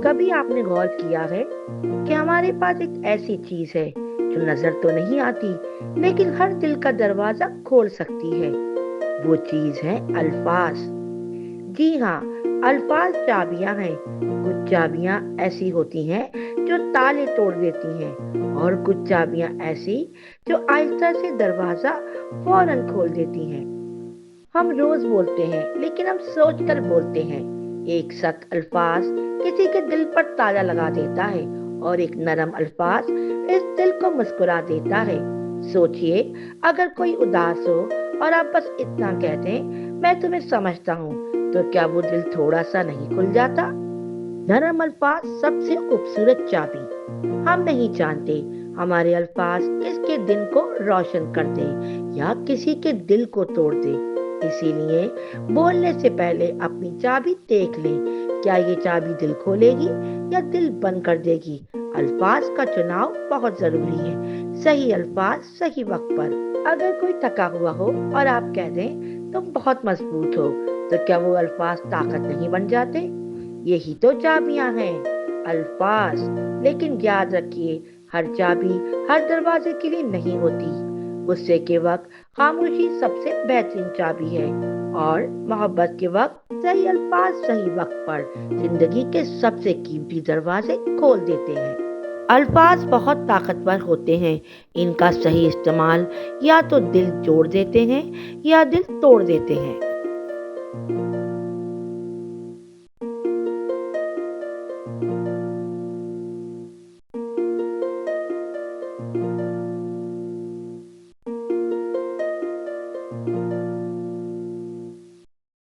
कभी आपने गौर किया है कि हमारे पास एक ऐसी चीज है जो नजर तो नहीं आती लेकिन हर दिल का दरवाजा खोल सकती है। वो चीज है अल्फाज। जी हाँ, अल्फाज चाबियां हैं। कुछ चाबियां ऐसी होती हैं जो ताले तोड़ देती हैं और कुछ चाबियां ऐसी जो आहिस्ता से दरवाजा फौरन खोल देती हैं। हम रोज बोलते हैं लेकिन हम सोचकर बोलते हैं। एक सख्त अल्फाज किसी के दिल पर ताला लगा देता है और एक नरम अल्फाज इस दिल को मुस्कुरा देता है। सोचिए, अगर कोई उदास हो और आप बस इतना कह दें, मैं तुम्हें समझता हूँ, तो क्या वो दिल थोड़ा सा नहीं खुल जाता? नरम अल्फाज सबसे खूबसूरत चाबी। हम नहीं जानते हमारे अल्फाज किसके दिन को रोशन कर दे या किसी के दिल को तोड़ दे। इसीलिए बोलने से पहले अपनी चाबी देख लें। क्या ये चाबी दिल खोलेगी या दिल बंद कर देगी? अल्फाज का चुनाव बहुत जरूरी है। सही अल्फाज सही वक्त पर। अगर कोई थका हुआ हो और आप कह दें तुम बहुत मजबूत हो, तो क्या वो अल्फाज ताकत नहीं बन जाते? यही तो चाबियां हैं, अल्फाज। लेकिन याद रखिए, हर चाबी हर दरवाजे के लिए नहीं होती। गुस्से के वक्त खामोशी सबसे बेहतरीन चाबी है और मोहब्बत के वक्त सही अल्फाज सही वक्त पर जिंदगी के सबसे कीमती दरवाजे खोल देते हैं। अल्फाज बहुत ताकतवर होते हैं। इनका सही इस्तेमाल या तो दिल जोड़ देते हैं या दिल तोड़ देते हैं।